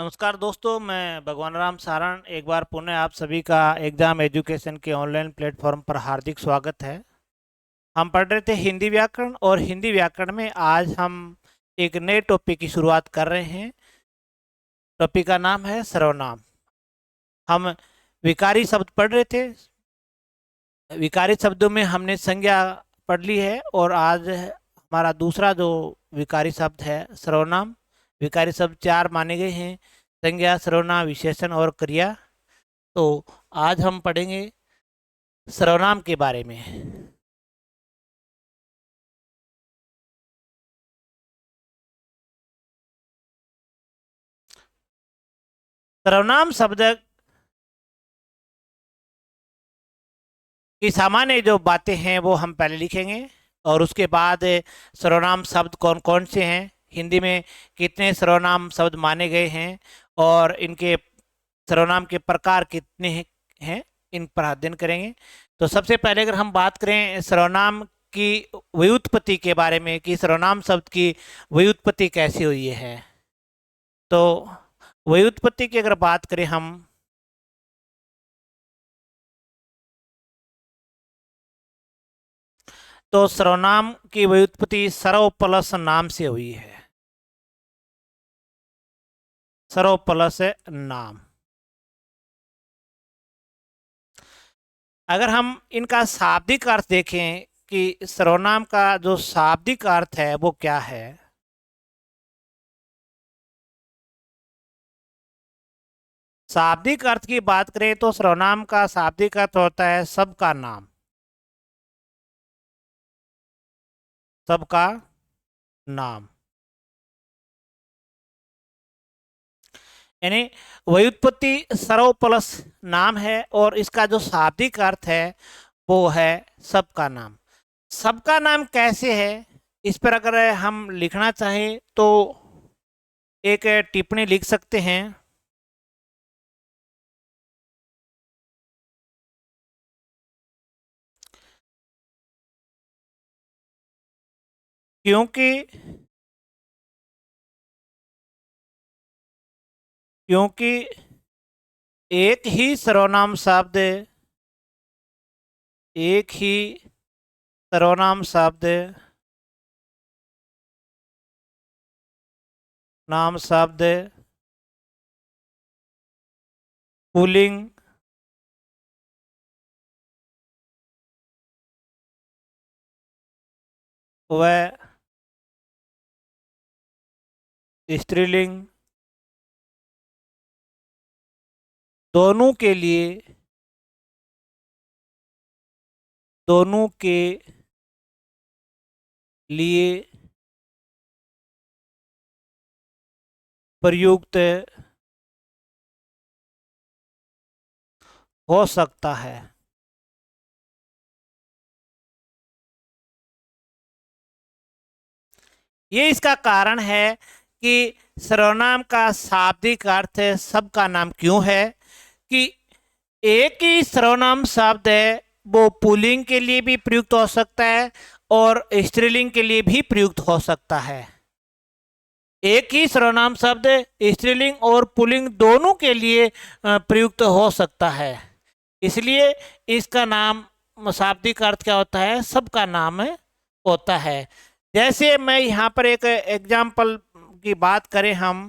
नमस्कार दोस्तों, मैं भगवान राम सारण एक बार पुनः आप सभी का एग्जाम एजुकेशन के ऑनलाइन प्लेटफॉर्म पर हार्दिक स्वागत है। हम पढ़ रहे थे हिंदी व्याकरण और हिंदी व्याकरण में आज हम एक नए टॉपिक की शुरुआत कर रहे हैं। टॉपिक का नाम है सर्वनाम। हम विकारी शब्द पढ़ रहे थे। विकारी शब्दों में हमने संज्ञा पढ़ ली है और आज हमारा दूसरा जो विकारी शब्द है सर्वनाम। विकारी शब्द चार माने गए हैं: संज्ञा, सर्वनाम, विशेषण और क्रिया। तो आज हम पढ़ेंगे सर्वनाम के बारे में। सर्वनाम शब्द की सामान्य जो बातें हैं वो हम पहले लिखेंगे और उसके बाद सर्वनाम शब्द कौन कौन से हैं, हिंदी में कितने सर्वनाम शब्द माने गए हैं और इनके सर्वनाम के प्रकार कितने हैं, इन पर अध्ययन करेंगे। तो सबसे पहले अगर हम बात करें सर्वनाम की व्युत्पत्ति के बारे में कि सर्वनाम शब्द की व्युत्पत्ति कैसी हुई है, तो व्युत्पत्ति की अगर बात करें हम तो सर्वनाम की व्युत्पत्ति सर्व प्लस नाम से हुई है। सर्व प्लस नाम। अगर हम इनका शाब्दिक अर्थ देखें कि सर्वनाम का जो शाब्दिक अर्थ है वो क्या है, शाब्दिक अर्थ की बात करें तो सर्वनाम का शाब्दिक अर्थ होता है सबका नाम। सबका नाम यानी व्युत्पत्ति सर्व प्लस नाम है और इसका जो शाब्दिक अर्थ है वो है सबका नाम। सबका नाम कैसे है, इस पर अगर हम लिखना चाहें तो एक टिप्पणी लिख सकते हैं। क्योंकि क्योंकि एक ही सर्वनाम शब्द एक ही सर्वनाम शब्द नाम शब्द पुल्लिंग व स्त्रीलिंग दोनों के लिए प्रयुक्त हो सकता है। ये इसका कारण है कि सर्वनाम का शाब्दिक अर्थ सबका नाम क्यों है कि एक ही सर्वनाम शब्द है वो पुल्लिंग के लिए भी प्रयुक्त हो सकता है और स्त्रीलिंग के लिए भी प्रयुक्त हो सकता है। एक ही सर्वनाम शब्द स्त्रीलिंग और पुल्लिंग दोनों के लिए प्रयुक्त हो सकता है, इसलिए इसका नाम शाब्दिक अर्थ क्या होता है, सबका नाम होता है। जैसे मैं यहाँ पर एक एग्जाम्पल की बात करें हम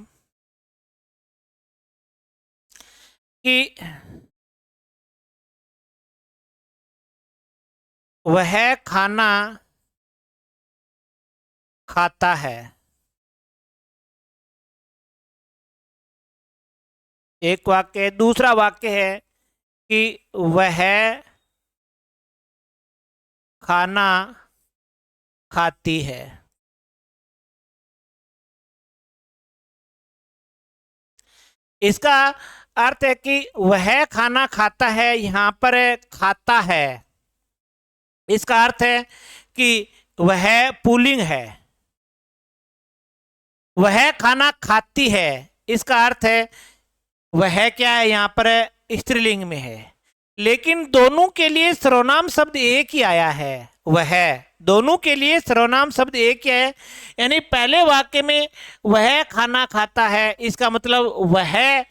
कि वह खाना खाता है, एक वाक्य। दूसरा वाक्य है कि वह खाना खाती है। इसका अर्थ है कि वह खाना खाता है, यहाँ पर खाता है, इसका अर्थ है कि वह पुल्लिंग है। वह खाना खाती है, इसका अर्थ है वह क्या है, यहाँ पर स्त्रीलिंग में है। लेकिन दोनों के लिए सर्वनाम शब्द एक ही आया है, वह दोनों के लिए सर्वनाम शब्द एक ही है। यानी पहले वाक्य में वह खाना खाता है, इसका मतलब वह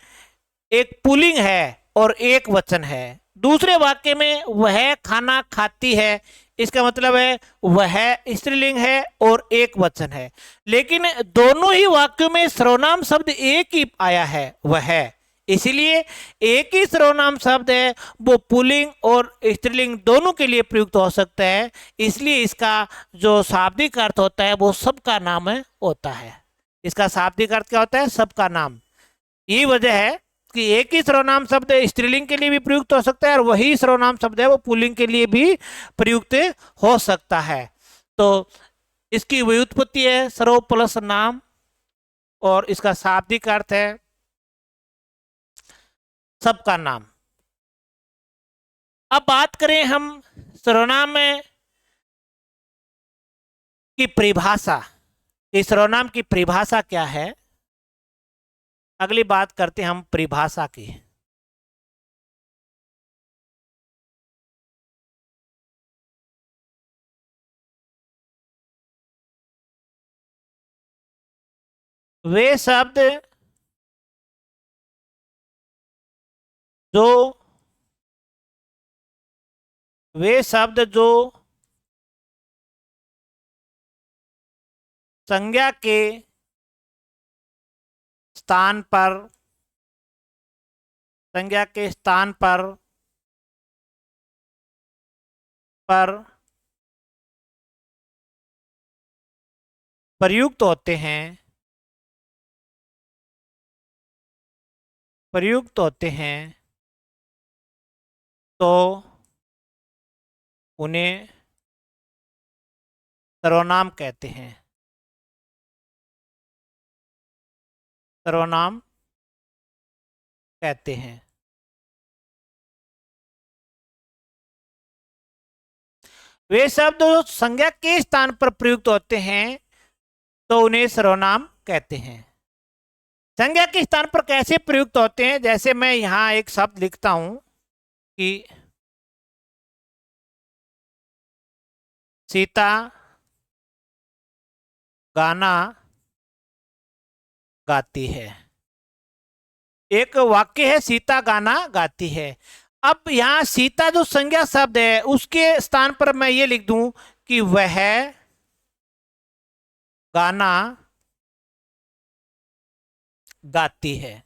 एक पुल्लिंग है और एक वचन है। दूसरे वाक्य में वह खाना खाती है, इसका मतलब है वह स्त्रीलिंग है और एक वचन है। लेकिन दोनों ही वाक्यों में सर्वनाम शब्द एक ही आया है, वह, इसीलिए एक ही सर्वनाम शब्द है, वो पुल्लिंग और स्त्रीलिंग दोनों के लिए प्रयुक्त हो सकता है। इसलिए इसका जो शाब्दिक अर्थ होता है वो सबका नाम होता है। इसका शाब्दिक अर्थ क्या होता है? सबका नाम। यही वजह है कि एक ही सर्वनाम शब्द स्त्रीलिंग के लिए भी प्रयुक्त हो सकता है और वही सर्वनाम शब्द है वो पुल्लिंग के लिए भी प्रयुक्त हो सकता है। तो इसकी व्युत्पत्ति है सर्व प्लस नाम और इसका शाब्दिक अर्थ है सबका नाम। अब बात करें हम सर्वनाम की परिभाषा। इस सर्वनाम की परिभाषा क्या है? अगली बात करते हैं हम परिभाषा की। वे शब्द जो वे शब्द जो संज्ञा के स्थान पर संज्ञा के स्थान पर प्रयुक्त होते हैं तो उन्हें सर्वनाम कहते हैं। सर्वनाम कहते हैं। वे शब्द जो संज्ञा के स्थान पर प्रयुक्त होते हैं तो उन्हें सर्वनाम कहते हैं। संज्ञा के स्थान पर कैसे प्रयुक्त होते हैं? जैसे मैं यहां एक शब्द लिखता हूं कि सीता गाना गाती है। एक वाक्य है सीता गाना गाती है। अब यहां सीता जो संज्ञा शब्द है उसके स्थान पर मैं ये लिख दूं कि वह गाना गाती है।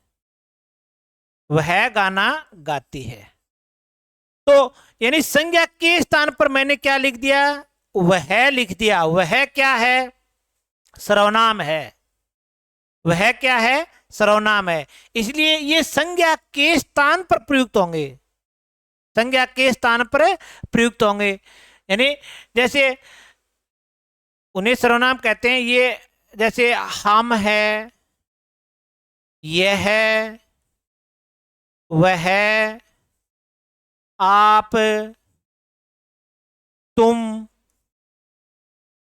वह गाना गाती है। तो यानी संज्ञा के स्थान पर मैंने क्या लिख दिया? वह लिख दिया। वह क्या है? सर्वनाम है। वह क्या है? सर्वनाम है। इसलिए ये संज्ञा के स्थान पर प्रयुक्त होंगे। संज्ञा के स्थान पर प्रयुक्त होंगे। यानी जैसे उन्हें सर्वनाम कहते हैं। ये जैसे हम है, यह है, वह, आप, तुम,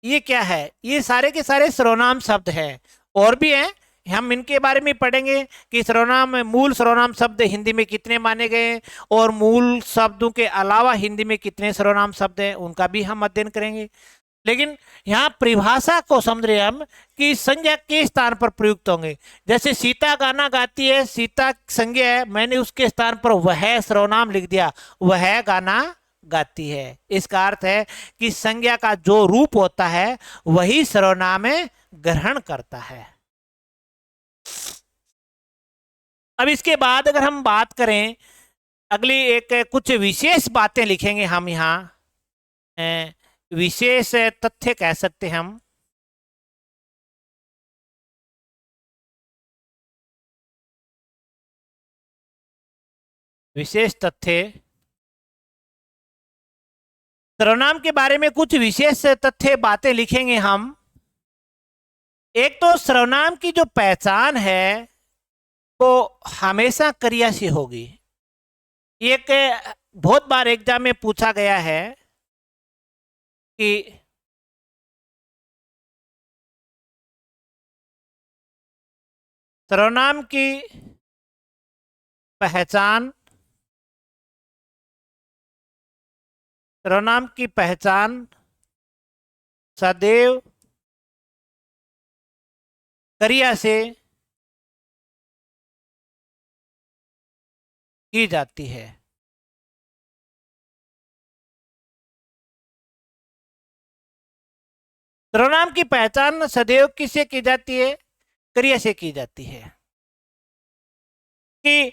ये क्या है? ये सारे के सारे सर्वनाम शब्द हैं। और भी हैं, हम इनके बारे में पढ़ेंगे कि सर्वनाम मूल सर्वनाम शब्द हिंदी में कितने माने गए और मूल शब्दों के अलावा हिंदी में कितने सर्वनाम शब्द हैं उनका भी हम अध्ययन करेंगे। लेकिन यहाँ परिभाषा को समझ रहे हम कि संज्ञा के स्थान पर प्रयुक्त होंगे। जैसे सीता गाना गाती है, सीता संज्ञा है, मैंने उसके स्थान पर वह सर्वनाम लिख दिया, वह गाना गाती है। इसका अर्थ है कि संज्ञा का जो रूप होता है वही सर्वनाम ग्रहण करता है। अब इसके बाद अगर हम बात करें, अगली एक कुछ विशेष बातें लिखेंगे हम यहाँ, विशेष तथ्य कह सकते हैं हम। विशेष तथ्य, सर्वनाम के बारे में कुछ विशेष तथ्य बातें लिखेंगे हम। एक तो सर्वनाम की जो पहचान है वो हमेशा क्रिया से होगी। एक बहुत बार एग्जाम में पूछा गया है कि सर्वनाम की पहचान, सर्वनाम की पहचान सदैव क्रिया से की जाती है। सर्वनाम की पहचान सदैव किससे की जाती है? क्रिया से की जाती है। कि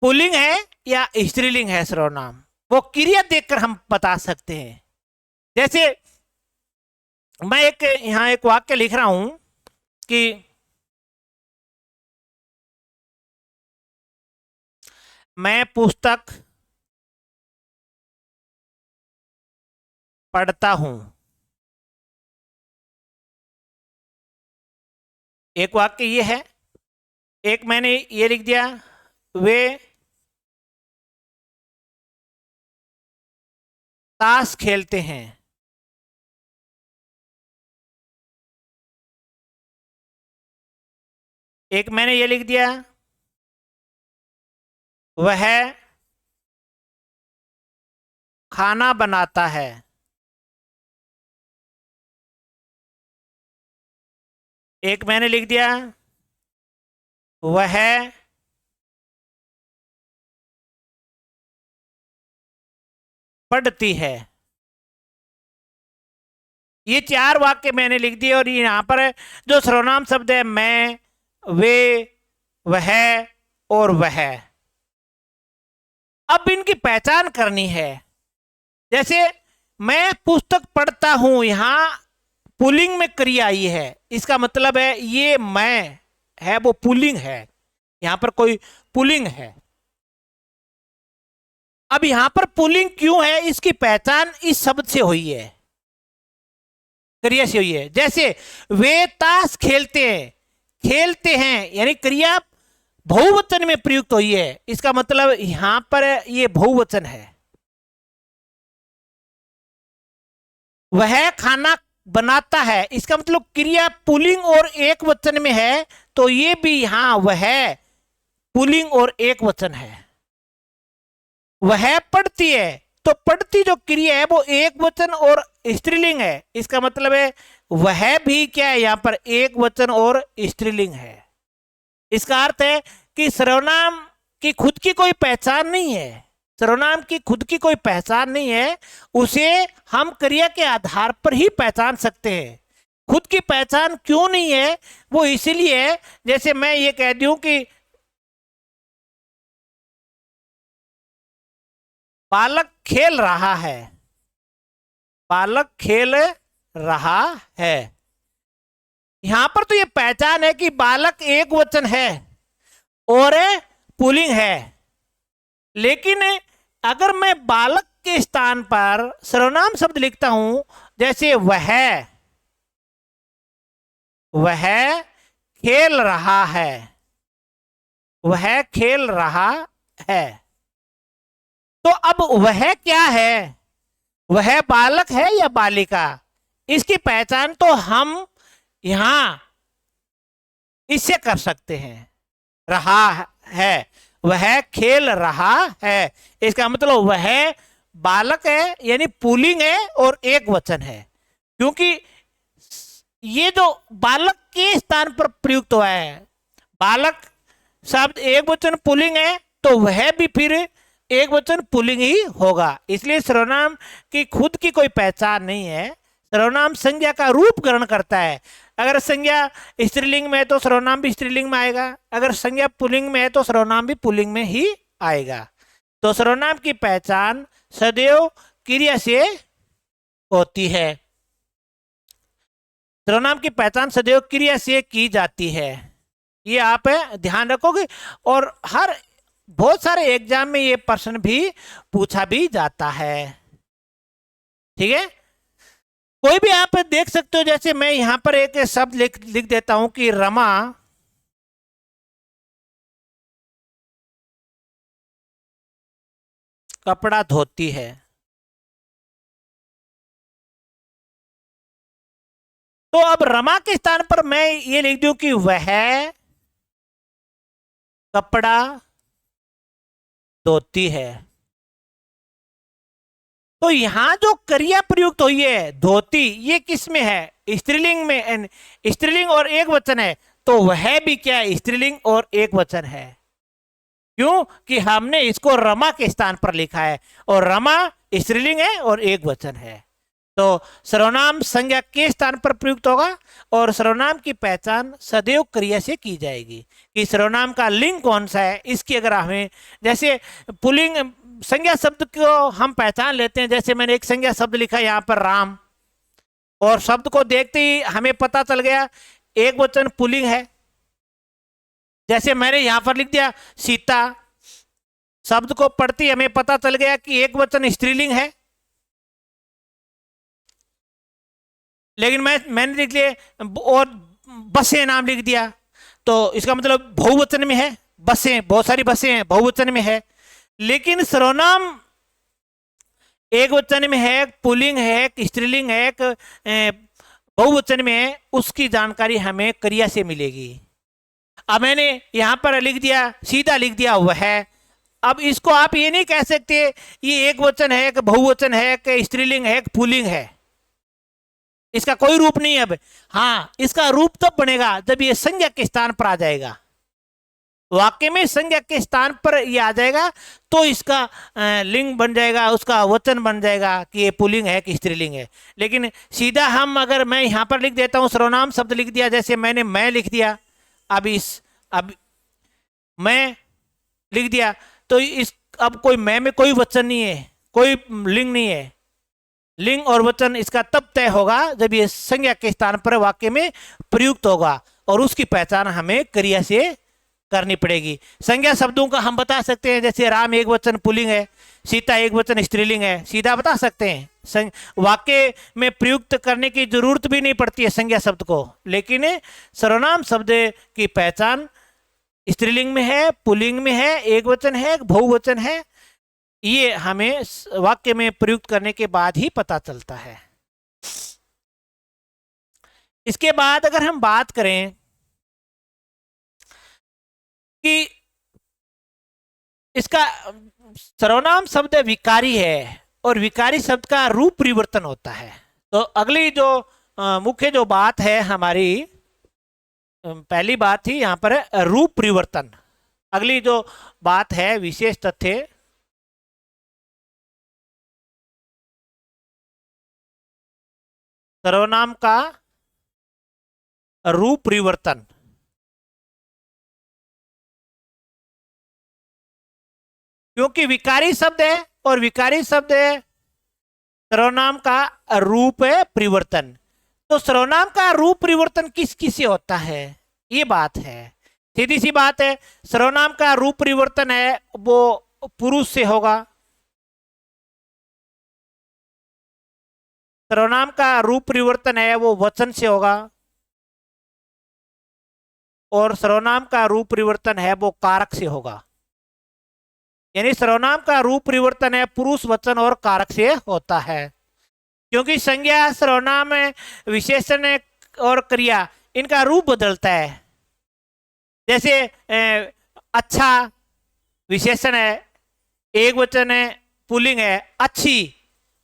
पुल्लिंग है या स्त्रीलिंग है सर्वनाम, वो क्रिया देखकर हम बता सकते हैं। जैसे मैं यहां एक वाक्य लिख रहा हूं कि मैं पुस्तक पढ़ता हूं। एक वाक्य ये है। एक मैंने ये लिख दिया, वे ताश खेलते हैं। एक मैंने ये लिख दिया, वह खाना बनाता है। एक मैंने लिख दिया, वह पढ़ती है। ये चार वाक्य मैंने लिख दिए और यहां पर जो सर्वनाम शब्द है मैं, वे, वह और वह, अब इनकी पहचान करनी है। जैसे मैं पुस्तक पढ़ता हूं, यहां पुल्लिंग में क्रिया आई है, इसका मतलब है ये मैं है वो पुल्लिंग है, यहां पर कोई पुल्लिंग है। अब यहां पर पुल्लिंग क्यों है, इसकी पहचान इस शब्द से हुई है, क्रिया से हुई है। जैसे वे ताश खेलते हैं, खेलते हैं यानी क्रिया बहुवचन में प्रयुक्त हुई है, इसका मतलब यहां पर ये बहुवचन है। वह खाना बनाता है, इसका मतलब क्रिया पुल्लिंग और एक वचन में है, तो ये भी यहां वह पुल्लिंग और एक वचन है। वह पढ़ती है, तो पढ़ती जो क्रिया है वो एक वचन और स्त्रीलिंग है, इसका मतलब है वह भी क्या है, यहां पर एक वचन और स्त्रीलिंग है। इसका अर्थ है कि सर्वनाम की खुद की कोई पहचान नहीं है, सर्वनाम की खुद की कोई पहचान नहीं है, उसे हम क्रिया के आधार पर ही पहचान सकते हैं। खुद की पहचान क्यों नहीं है, वो इसीलिए है, जैसे मैं ये कह दूं कि बालक खेल रहा है, बालक खेल रहा है, यहां पर तो ये पहचान है कि बालक एक वचन है और पुल्लिंग है। लेकिन अगर मैं बालक के स्थान पर सर्वनाम शब्द लिखता हूं, जैसे वह खेल रहा है, वह खेल रहा है, तो अब वह क्या है, वह बालक है या बालिका, इसकी पहचान तो हम यहां इससे कर सकते हैं। रहा है, वह खेल रहा है, इसका मतलब वह बालक है यानी पुल्लिंग है और एक वचन है, क्योंकि ये जो बालक के स्थान पर प्रयुक्त हुआ है, बालक शब्द एक वचन पुल्लिंग है, तो वह भी फिर एक वचन पुल्लिंग ही होगा। इसलिए सर्वनाम की खुद की कोई पहचान नहीं है, सर्वनाम संज्ञा का रूप ग्रहण करता है। अगर संज्ञा स्त्रीलिंग में है तो सर्वनाम भी स्त्रीलिंग में आएगा, अगर संज्ञा पुल्लिंग में है तो सर्वनाम भी पुल्लिंग में ही आएगा। तो सर्वनाम की पहचान सदैव क्रिया से होती है, सर्वनाम की पहचान सदैव क्रिया से की जाती है, ये आप ध्यान रखोगे। और हर बहुत सारे एग्जाम में ये प्रश्न भी पूछा भी जाता है, ठीक है। कोई भी आप देख सकते हो, जैसे मैं यहां पर एक शब्द लिख देता हूं कि रमा कपड़ा धोती है, तो अब रमा के स्थान पर मैं ये लिख दूं कि वह कपड़ा धोती है। तो यहां जो क्रिया प्रयुक्त हुई है धोती, ये किस में है? स्त्रीलिंग में। स्त्रीलिंग और एक वचन है, तो वह भी क्या है? स्त्रीलिंग और एक वचन है। क्यों? कि हमने इसको रमा के स्थान पर लिखा है, और रमा स्त्रीलिंग है और एक वचन है। तो सर्वनाम संज्ञा के स्थान पर प्रयुक्त होगा, और सर्वनाम की पहचान सदैव क्रिया से की जाएगी कि सर्वनाम का लिंग कौन सा है। इसकी अगर हमें, जैसे पुल्लिंग संज्ञा शब्द को हम पहचान लेते हैं, जैसे मैंने एक संज्ञा शब्द लिखा यहाँ पर राम, और शब्द को देखते ही हमें पता चल गया एक वचन पुल्लिंग है। जैसे मैंने यहां पर लिख दिया सीता, शब्द को पढ़ते ही हमें पता चल गया कि एक वचन स्त्रीलिंग है। लेकिन मैंने लिख लिया और बसें नाम लिख दिया, तो इसका मतलब बहुवचन में है। बसें, बहुत सारी बसें हैं, बहुवचन में है। लेकिन सर्वनाम एक वचन में है, पुल्लिंग है, स्त्रीलिंग है, बहुवचन में है, उसकी जानकारी हमें क्रिया से मिलेगी। अब मैंने यहां पर लिख दिया, सीधा लिख दिया वह है। अब इसको आप ये नहीं कह सकते ये एक वचन है कि बहुवचन है कि स्त्रीलिंग है कि पुल्लिंग है। इसका कोई रूप नहीं है अब। हाँ, इसका रूप तब बनेगा जब ये संज्ञा के स्थान पर आ जाएगा। वाक्य में संज्ञा के स्थान पर ये आ जाएगा तो इसका लिंग बन जाएगा, उसका वचन बन जाएगा कि ये पुल्लिंग है कि स्त्रीलिंग है। लेकिन सीधा हम, अगर मैं यहां पर लिख देता हूं सर्वनाम शब्द लिख दिया, जैसे मैंने मैं लिख दिया, अब मैं लिख दिया, तो इस अब कोई मैं में कोई वचन नहीं है, कोई लिंग नहीं है। लिंग और वचन इसका तब तय होगा जब ये संज्ञा के स्थान पर वाक्य में प्रयुक्त होगा, और उसकी पहचान हमें क्रिया से करनी पड़ेगी। संज्ञा शब्दों का हम बता सकते हैं, जैसे राम एक वचन पुल्लिंग है, सीता एक वचन स्त्रीलिंग है, सीधा बता सकते हैं। वाक्य में प्रयुक्त करने की जरूरत भी नहीं पड़ती है संज्ञा शब्द को। लेकिन सर्वनाम शब्द की पहचान स्त्रीलिंग में है, पुल्लिंग में है, एक वचन है, बहुवचन है, ये हमें वाक्य में प्रयुक्त करने के बाद ही पता चलता है। इसके बाद अगर हम बात करें कि इसका सर्वनाम शब्द विकारी है और विकारी शब्द का रूप परिवर्तन होता है, तो अगली जो मुख्य जो बात है हमारी, पहली बात थी यहां पर रूप परिवर्तन। अगली जो बात है विशेष तथ्य, सर्वनाम का रूप परिवर्तन। क्योंकि विकारी शब्द है और विकारी शब्द है सर्वनाम का रूप है परिवर्तन। तो सर्वनाम का रूप परिवर्तन किस किस से होता है, ये बात है। सीधी सी बात है, सर्वनाम का रूप परिवर्तन है वो पुरुष से होगा, सर्वनाम का रूप परिवर्तन है वो वचन से होगा, और सर्वनाम का रूप परिवर्तन है वो कारक से होगा। यानी सर्वनाम का रूप परिवर्तन है पुरुष, वचन और कारक से होता है। क्योंकि संज्ञा, सर्वनाम, विशेषण और क्रिया, इनका रूप बदलता है। जैसे अच्छा विशेषण है, एक वचन है, पुल्लिंग है। अच्छी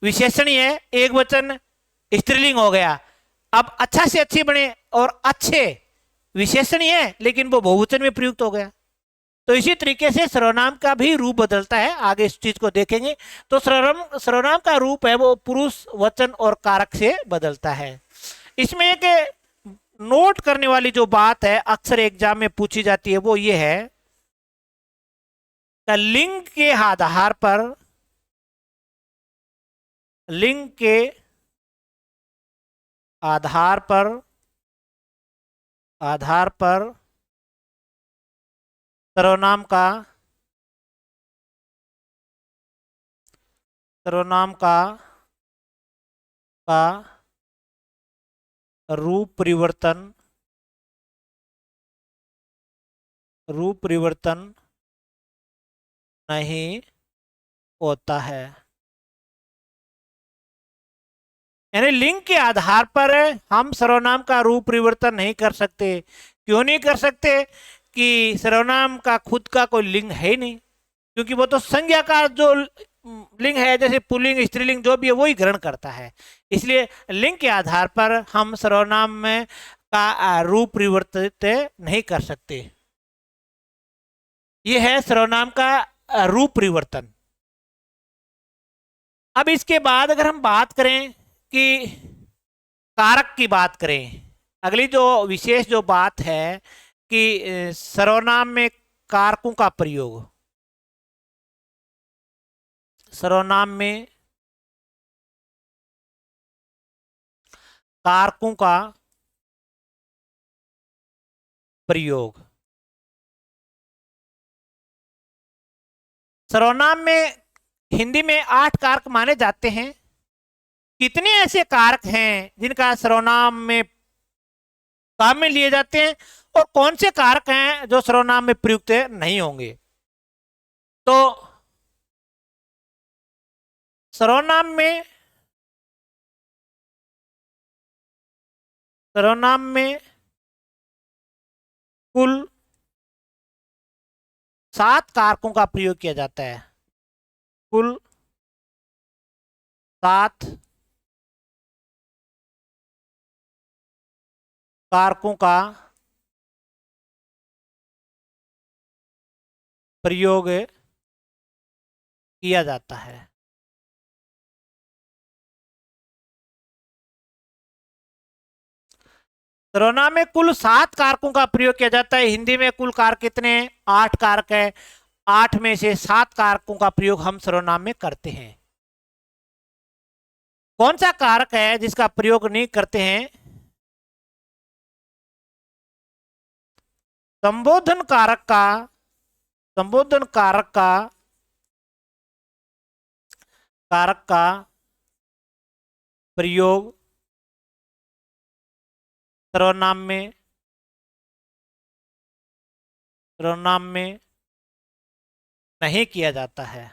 विशेषण ही है, एक वचन स्त्रीलिंग हो गया। अब अच्छा से अच्छी बने और अच्छे विशेषण ही है लेकिन वो बहुवचन में प्रयुक्त हो गया। तो इसी तरीके से सर्वनाम का भी रूप बदलता है, आगे इस चीज को देखेंगे। तो सर्वनाम का रूप है वो पुरुष, वचन और कारक से बदलता है। इसमें एक नोट करने वाली जो बात है अक्सर एग्जाम में पूछी जाती है वो ये है, लिंग के आधार पर, लिंग के आधार पर सर्वनाम का रूप परिवर्तन नहीं होता है। यानी लिंग के आधार पर हम सर्वनाम का रूप परिवर्तन नहीं कर सकते। क्यों नहीं कर सकते? कि सर्वनाम का खुद का कोई लिंग है ही नहीं, क्योंकि वो तो संज्ञा का जो लिंग है, जैसे पुल्लिंग स्त्रीलिंग जो भी है वही ग्रहण करता है। इसलिए लिंग के आधार पर हम सर्वनाम में का रूप परिवर्तित नहीं कर सकते। यह है सर्वनाम का रूप परिवर्तन। अब इसके बाद अगर हम बात करें कि कारक की बात करें, अगली जो विशेष जो बात है कि सर्वनाम में कारकों का प्रयोग, सर्वनाम में कारकों का प्रयोग। सर्वनाम में हिंदी में 8 कारक माने जाते हैं। कितने ऐसे कारक हैं जिनका सर्वनाम में काम में लिए जाते हैं और कौन से कारक हैं जो सर्वनाम में प्रयुक्त नहीं होंगे? तो सर्वनाम में कुल 7 कारकों का प्रयोग किया जाता है। कुल 7 कारकों का प्रयोग किया जाता है। सर्वनाम में कुल 7 कारकों का प्रयोग किया जाता है। हिंदी में कुल कारक कितने? 8 कारक है। 8 में से 7 कारकों का प्रयोग हम सर्वनाम में करते हैं। कौन सा कारक है जिसका प्रयोग नहीं करते हैं? संबोधन कारक का प्रयोग सर्वनाम में नहीं किया जाता है।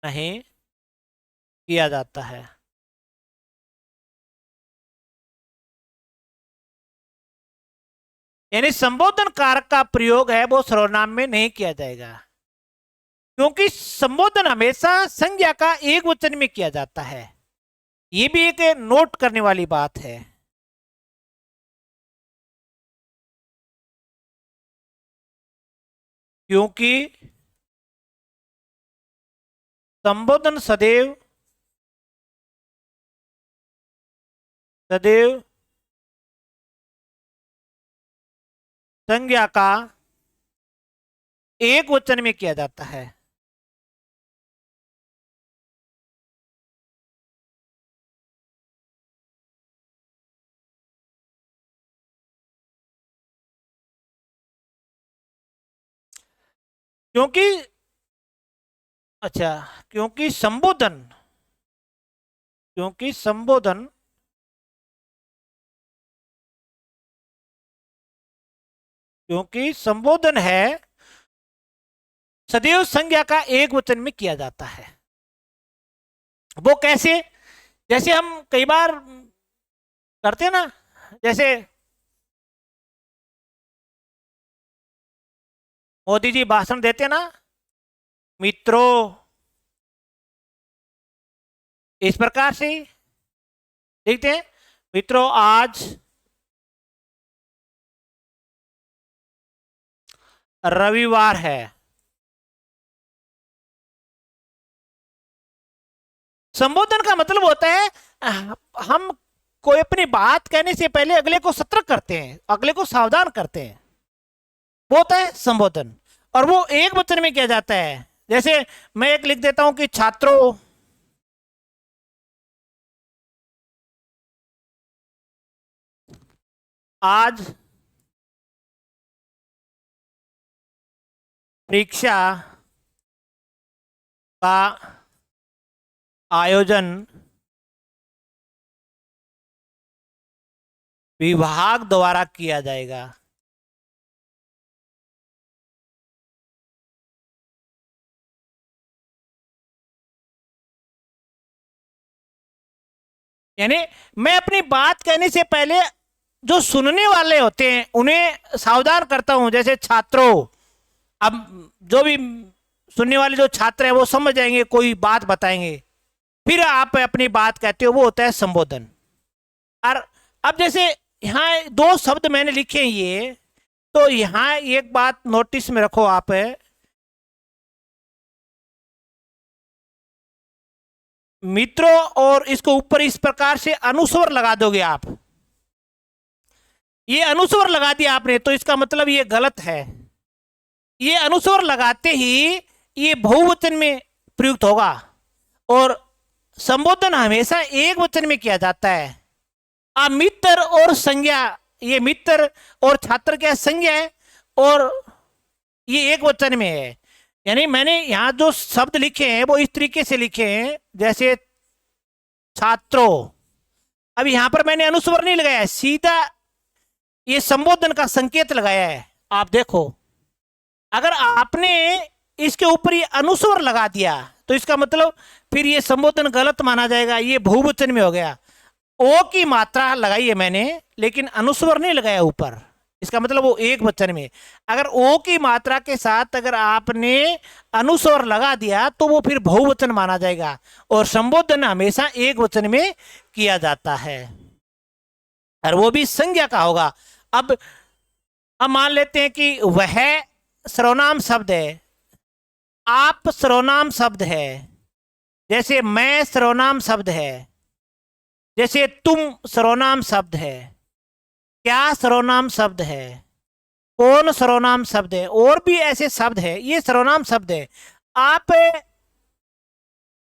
नहीं किया जाता है। यानी संबोधन कारक का प्रयोग है वो सर्वनाम में नहीं किया जाएगा, क्योंकि संबोधन हमेशा संज्ञा का एक वचन में किया जाता है। ये भी एक नोट करने वाली बात है। क्योंकि संबोधन सदैव संज्ञा का एक वचन में किया जाता है। क्योंकि अच्छा, क्योंकि संबोधन है सदैव संज्ञा का एक वचन में किया जाता है। वो कैसे? जैसे हम कई बार करते हैं ना, जैसे मोदी जी भाषण देते हैं ना, मित्रों, इस प्रकार से देखते हैं, मित्रों आज रविवार है। संबोधन का मतलब होता है हम कोई अपनी बात कहने से पहले अगले को सतर्क करते हैं, अगले को सावधान करते हैं, वो होता है संबोधन। और वो एक वचन में किया जाता है। जैसे मैं एक लिख देता हूं कि छात्रों, आज परीक्षा का आयोजन विभाग द्वारा किया जाएगा। यानी मैं अपनी बात कहने से पहले जो सुनने वाले होते हैं उन्हें सावधान करता हूं। जैसे छात्रों, अब जो भी सुनने वाले जो छात्र है वो समझ जाएंगे, कोई बात बताएंगे, फिर आप अपनी बात कहते हो, वो होता है संबोधन। और अब जैसे यहाँ दो शब्द मैंने लिखे हैं ये, तो यहाँ एक बात नोटिस में रखो आप, मित्रों, और इसको ऊपर इस प्रकार से अनुस्वर लगा दोगे आप, ये अनुस्वर लगा दिया आपने तो इसका मतलब ये गलत है। ये अनुस्वर लगाते ही ये बहुवचन में प्रयुक्त होगा, और संबोधन हमेशा एक वचन में किया जाता है। अब मित्र और संज्ञा, ये मित्र और छात्र क्या संज्ञा है, और ये एक वचन में है। यानी मैंने यहाँ जो शब्द लिखे हैं वो इस तरीके से लिखे हैं, जैसे छात्रों। अब यहां पर मैंने अनुस्वर नहीं लगाया, सीधा ये संबोधन का संकेत लगाया है। आप देखो, अगर आपने इसके ऊपर ये अनुस्वर लगा दिया तो इसका मतलब फिर ये संबोधन गलत माना जाएगा, ये बहुवचन में हो गया। ओ की मात्रा लगाई है मैंने, लेकिन अनुस्वर नहीं लगाया ऊपर, इसका मतलब वो एक वचन में। अगर ओ की मात्रा के साथ अगर आपने अनुस्वर लगा दिया तो वो फिर बहुवचन माना जाएगा, और संबोधन हमेशा एक वचन में किया जाता है, और वो भी संज्ञा का होगा। अब मान लेते हैं कि वह सर्वनाम शब्द है, आप सर्वनाम शब्द है, जैसे मैं सर्वनाम शब्द है, जैसे तुम सर्वनाम शब्द है, क्या सर्वनाम शब्द है, कौन सर्वनाम शब्द है, और भी ऐसे शब्द है, ये सर्वनाम शब्द है। आप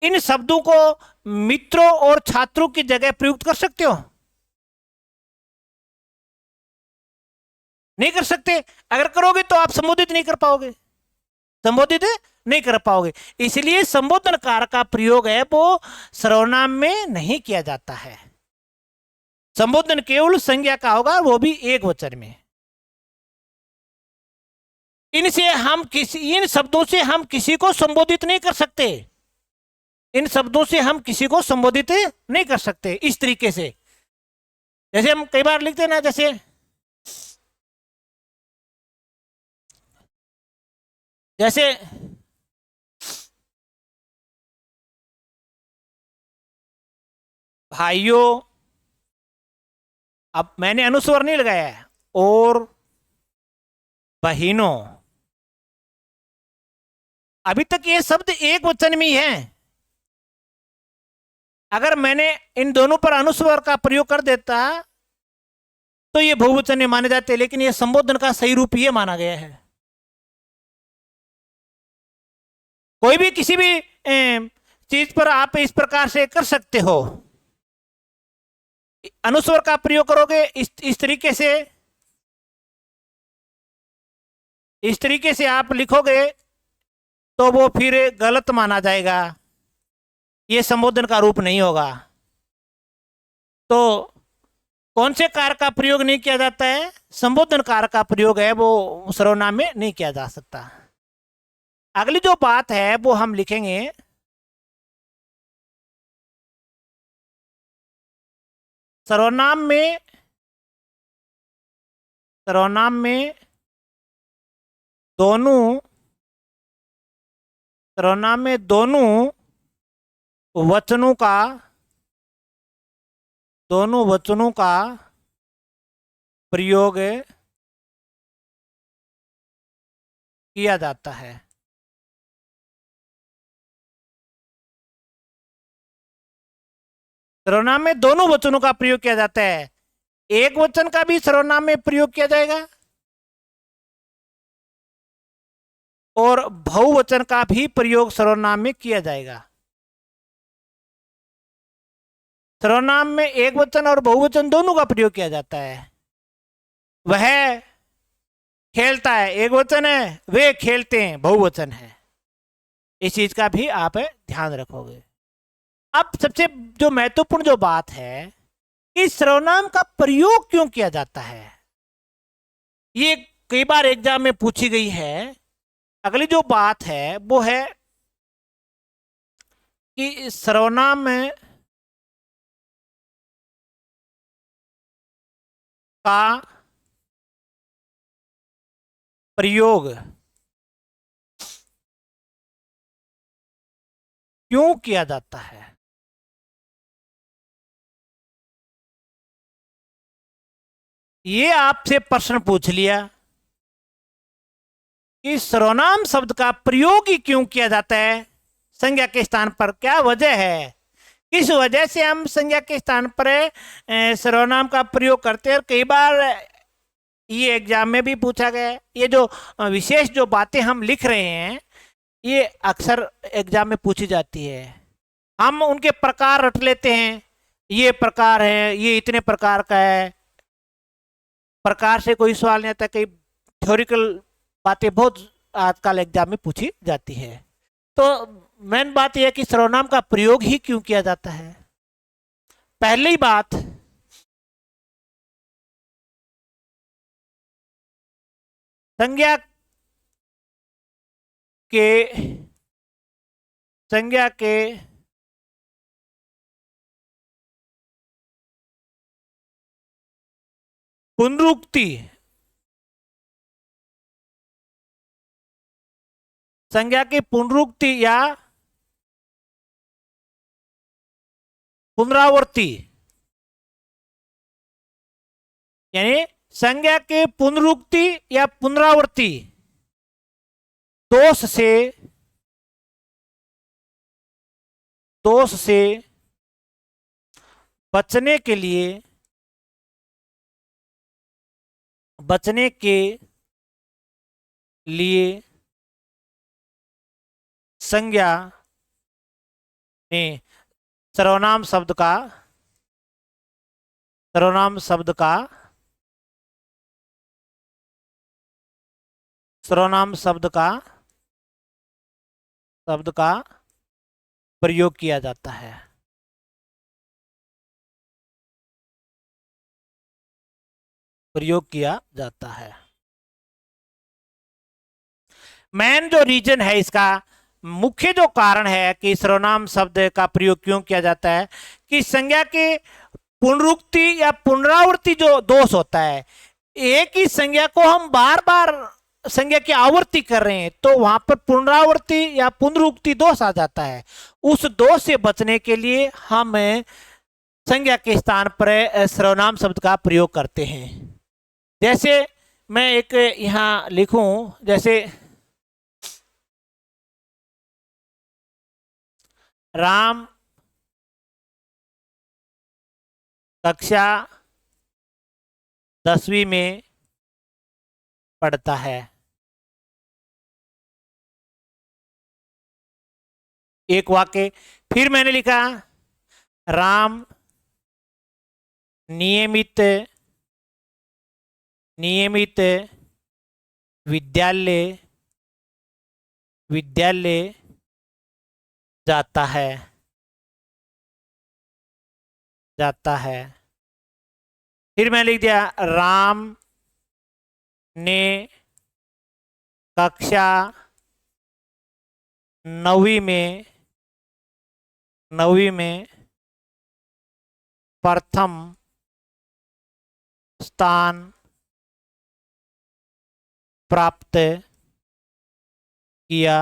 इन शब्दों को मित्रों और छात्रों की जगह प्रयुक्त कर सकते हो? नहीं कर सकते। अगर करोगे तो आप संबोधित नहीं कर पाओगे, संबोधित नहीं कर पाओगे। इसलिए संबोधन कार का प्रयोग है वो सर्वनाम में नहीं किया जाता है, संबोधन केवल संज्ञा का होगा, वो भी एक वचन में। इनसे हम किसी, इन शब्दों से हम किसी को संबोधित नहीं कर सकते, इन शब्दों से हम किसी को संबोधित नहीं कर सकते। इस तरीके से जैसे हम कई बार लिखते हैं ना, जैसे जैसे भाइयों, अब मैंने अनुस्वर नहीं लगाया है, और बहनों, अभी तक ये शब्द एक वचन में ही है। अगर मैंने इन दोनों पर अनुस्वर का प्रयोग कर देता तो ये बहुवचन में माने जाते, लेकिन ये संबोधन का सही रूप ये माना गया है। कोई भी किसी भी चीज पर आप इस प्रकार से कर सकते हो, अनुस्वर का प्रयोग करोगे इस तरीके से, इस तरीके से आप लिखोगे तो वो फिर गलत माना जाएगा, ये संबोधन का रूप नहीं होगा। तो कौन से कार का प्रयोग नहीं किया जाता है? संबोधन कार का प्रयोग है वो सर्वनाम में नहीं किया जा सकता। अगली जो बात है वो हम लिखेंगे, सर्वनाम में, सर्वनाम में दोनों, सर्वनाम में दोनों वचनों का, दोनों वचनों का प्रयोग किया जाता है। सर्वनाम में दोनों वचनों का प्रयोग किया जाता है, एक वचन का भी सर्वनाम में प्रयोग किया जाएगा, और बहुवचन का भी प्रयोग सर्वनाम में किया जाएगा। सर्वनाम में एक वचन और बहुवचन दोनों का प्रयोग किया जाता है। वह खेलता है एक वचन है, वे खेलते हैं बहुवचन है। इस चीज का भी आप ध्यान रखोगे। अब सबसे जो महत्वपूर्ण जो बात है कि सर्वनाम का प्रयोग क्यों किया जाता है, ये कई बार एग्जाम में पूछी गई है। अगली जो बात है वो है कि सर्वनाम में का प्रयोग क्यों किया जाता है? ये आपसे प्रश्न पूछ लिया कि सर्वनाम शब्द का प्रयोग ही क्यों किया जाता है संज्ञा के स्थान पर, क्या वजह है, किस वजह से हम संज्ञा के स्थान पर सर्वनाम का प्रयोग करते हैं। और कई बार ये एग्जाम में भी पूछा गया है। ये जो विशेष जो बातें हम लिख रहे हैं ये अक्सर एग्जाम में पूछी जाती है। हम उनके प्रकार रट लेते हैं, ये प्रकार है, ये इतने प्रकार का है। प्रकार से कोई सवाल नहीं आता, कई थ्योरिकल बातें बहुत आजकल एग्जाम में पूछी जाती है। तो मेन बात यह है कि सर्वनाम का प्रयोग ही क्यों किया जाता है। पहली बात, संज्ञा के पुनरुक्ति, संज्ञा की पुनरुक्ति या पुनरावृत्ति, यानी संज्ञा के पुनरुक्ति या पुनरावृत्ति दोष से बचने के लिए संज्ञा ने सर्वनाम शब्द का प्रयोग किया जाता है। मेन जो रीजन है, इसका मुख्य जो कारण है कि सर्वनाम शब्द का प्रयोग क्यों किया जाता है, कि संज्ञा के पुनरुक्ति या पुनरावृत्ति जो दोष होता है, एक ही संज्ञा को हम बार बार संज्ञा की आवृत्ति कर रहे हैं तो वहां पर पुनरावृत्ति या पुनरुक्ति दोष आ जाता है। उस दोष से बचने के लिए हम संज्ञा के स्थान पर सर्वनाम शब्द का प्रयोग करते हैं। जैसे मैं एक यहां लिखूं, जैसे राम कक्षा 10वीं में पढ़ता है। एक वाक्य। फिर मैंने लिखा राम नियमित विद्यालय जाता है। फिर मैं लिख दिया राम ने कक्षा 9वीं में प्रथम स्थान प्राप्त किया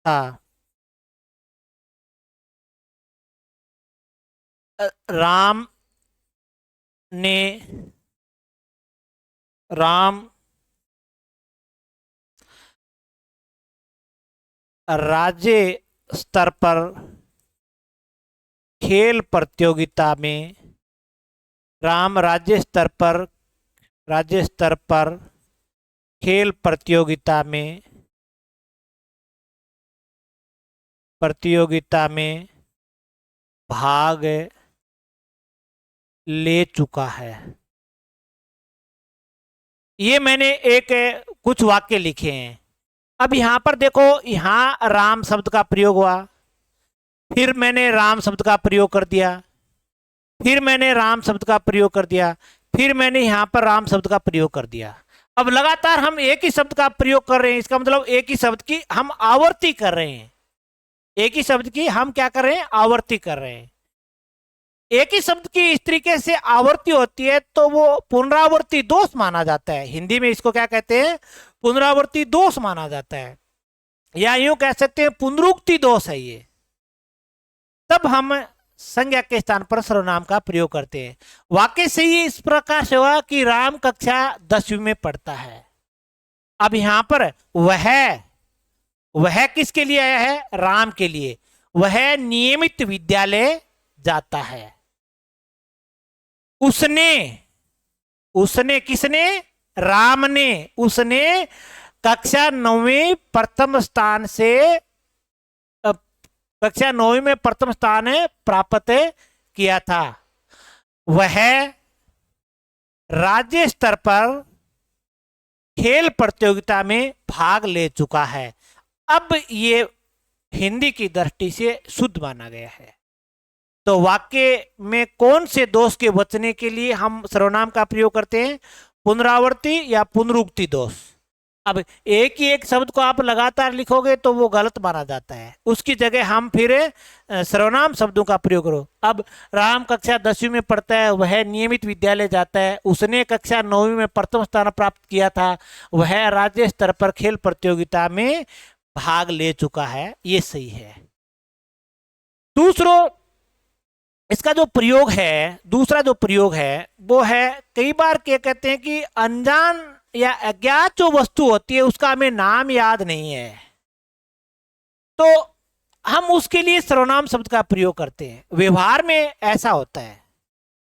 था। राम राज्य स्तर पर खेल प्रतियोगिता में खेल प्रतियोगिता में भाग ले चुका है। ये मैंने कुछ वाक्य लिखे हैं। अब यहां पर देखो, यहां राम शब्द का प्रयोग हुआ, फिर मैंने राम शब्द का प्रयोग कर दिया, फिर मैंने राम शब्द का प्रयोग कर दिया, फिर मैंने यहां पर राम शब्द का प्रयोग कर दिया। अब लगातार हम एक ही शब्द का प्रयोग कर रहे हैं, इसका मतलब एक ही शब्द की हम आवर्ती कर रहे हैं। एक ही शब्द की हम क्या कर रहे हैं, आवर्ती कर रहे हैं। एक ही शब्द की इस तरीके से आवृत्ति होती है तो वो पुनरावृत्ति दोष माना जाता है। हिंदी में इसको क्या कहते हैं? पुनरावृत्ति दोष माना जाता है, या यूं कह सकते हैं पुनरुक्ति दोष है ये। तब हम संज्ञा के स्थान पर सर्वनाम का प्रयोग करते हैं। वाक्य से ही इस प्रकार से हुआ कि राम कक्षा 10वीं में पढ़ता है। अब यहां पर वह किसके लिए आया है? राम के लिए। वह नियमित विद्यालय जाता है। उसने किसने? राम ने। उसने कक्षा 9वीं प्रथम स्थान से कक्षा 9वीं में प्रथम स्थान प्राप्त किया था। वह राज्य स्तर पर खेल प्रतियोगिता में भाग ले चुका है। अब ये हिंदी की दृष्टि से शुद्ध माना गया है। तो वाक्य में कौन से दोष के बचने के लिए हम सर्वनाम का प्रयोग करते हैं? पुनरावृत्ति या पुनरुक्ति दोष। अब एक ही एक शब्द को आप लगातार लिखोगे तो वो गलत माना जाता है। उसकी जगह हम फिर सर्वनाम शब्दों का प्रयोग करो। अब राम कक्षा 10वीं में पढ़ता है, वह नियमित विद्यालय जाता है, उसने कक्षा 9वीं में प्रथम स्थान प्राप्त किया था, वह राज्य स्तर पर खेल प्रतियोगिता में भाग ले चुका है। ये सही है। इसका जो प्रयोग है, दूसरा जो प्रयोग है वो है, कई बार क्या कहते हैं कि अनजान या अज्ञात जो वस्तु होती है उसका हमें नाम याद नहीं है, तो हम उसके लिए सर्वनाम शब्द का प्रयोग करते हैं। व्यवहार में ऐसा होता है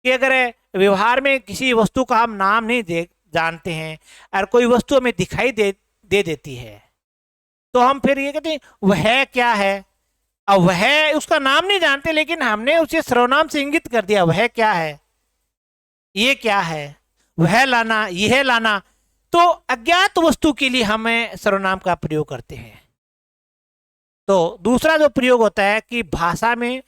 कि अगर व्यवहार में किसी वस्तु का हम नाम नहीं जानते हैं और कोई वस्तु हमें दिखाई दे देती है, तो हम फिर ये कहते हैं वह क्या है। अब वह उसका नाम नहीं जानते, लेकिन हमने उसे सर्वनाम से इंगित कर दिया, वह क्या है, ये क्या है, वह लाना, यह लाना। तो अज्ञात वस्तु के लिए हमें सर्वनाम का प्रयोग करते हैं। तो दूसरा जो प्रयोग होता है कि भाषा में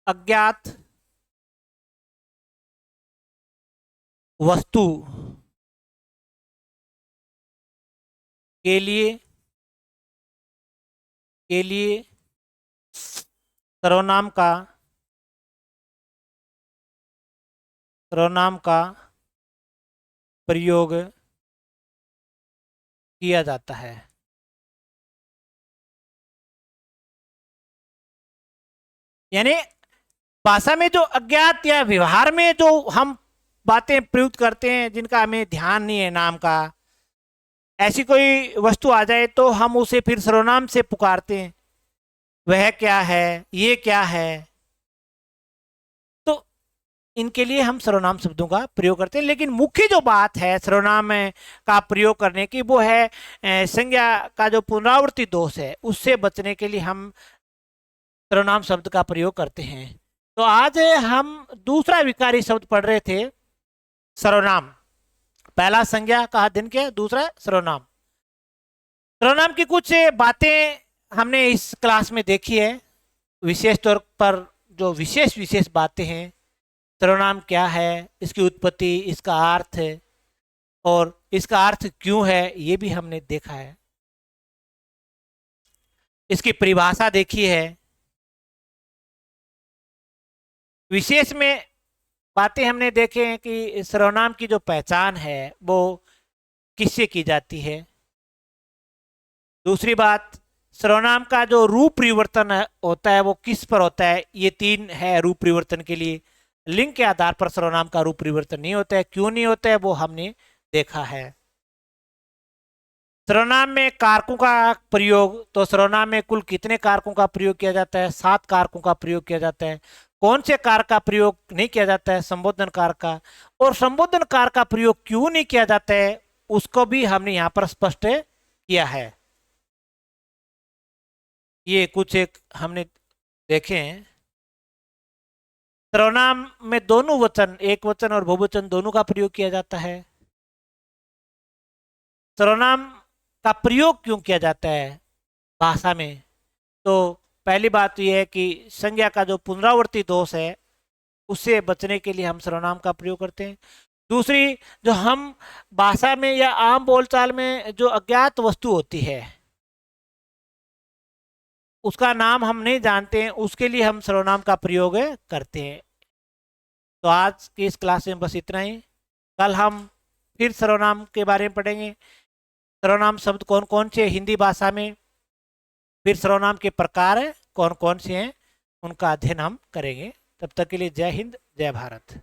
अज्ञात वस्तु के लिए सर्वनाम का प्रयोग किया जाता है। यानी भाषा में जो अज्ञात या व्यवहार में जो हम बातें प्रयुक्त करते हैं जिनका हमें ध्यान नहीं है नाम का, ऐसी कोई वस्तु आ जाए तो हम उसे फिर सर्वनाम से पुकारते हैं, वह क्या है, ये क्या है। तो इनके लिए हम सर्वनाम शब्दों का प्रयोग करते हैं। लेकिन मुख्य जो बात है सर्वनाम का प्रयोग करने की वो है संज्ञा का जो पुनरावृत्ति दोष है उससे बचने के लिए हम सर्वनाम शब्द का प्रयोग करते हैं। तो आज हम दूसरा विकारी शब्द पढ़ रहे थे, सर्वनाम। पहला संज्ञा का दिन के, दूसरा सर्वनाम। सर्वनाम की कुछ बातें हमने इस क्लास में देखी है। विशेष तौर पर जो विशेष बातें हैं, सर्वनाम क्या है, इसकी उत्पत्ति, इसका अर्थ और इसका अर्थ क्यों है, ये भी हमने देखा है। इसकी परिभाषा देखी है। विशेष में बातें हमने देखे हैं कि सर्वनाम की जो पहचान है वो किससे की जाती है। दूसरी बात, सर्वनाम का जो रूप परिवर्तन होता है वो किस पर होता है। ये 3 है रूप परिवर्तन के लिए। लिंग के आधार पर सर्वनाम का रूप परिवर्तन नहीं होता है, क्यों नहीं होता है वो हमने देखा है। सर्वनाम में कारकों का प्रयोग, तो सर्वनाम में कुल कितने कारकों का प्रयोग किया जाता है? 7 कारकों का प्रयोग किया जाता है। कौन से कारक का प्रयोग नहीं किया जाता है? संबोधन कारक का। और संबोधन कारक का प्रयोग क्यों नहीं किया जाता है उसको भी हमने यहां पर स्पष्ट किया है। ये कुछ एक हमने देखे हैं। सर्वनाम में दोनों वचन, एक वचन और बहुवचन दोनों का प्रयोग किया जाता है। सर्वनाम का प्रयोग क्यों किया जाता है भाषा में? तो पहली बात तो यह है कि संज्ञा का जो पुनरावृत्ति दोष है उससे बचने के लिए हम सर्वनाम का प्रयोग करते हैं। दूसरी, जो हम भाषा में या आम बोलचाल में जो अज्ञात वस्तु होती है उसका नाम हम नहीं जानते हैं, उसके लिए हम सर्वनाम का प्रयोग करते हैं। तो आज की इस क्लास में बस इतना ही। कल हम फिर सर्वनाम के बारे में पढ़ेंगे, सर्वनाम शब्द कौन कौन से हिंदी भाषा में, फिर सर्वनाम के प्रकार कौन कौन से हैं, उनका अध्ययन हम करेंगे। तब तक के लिए जय हिंद, जय भारत।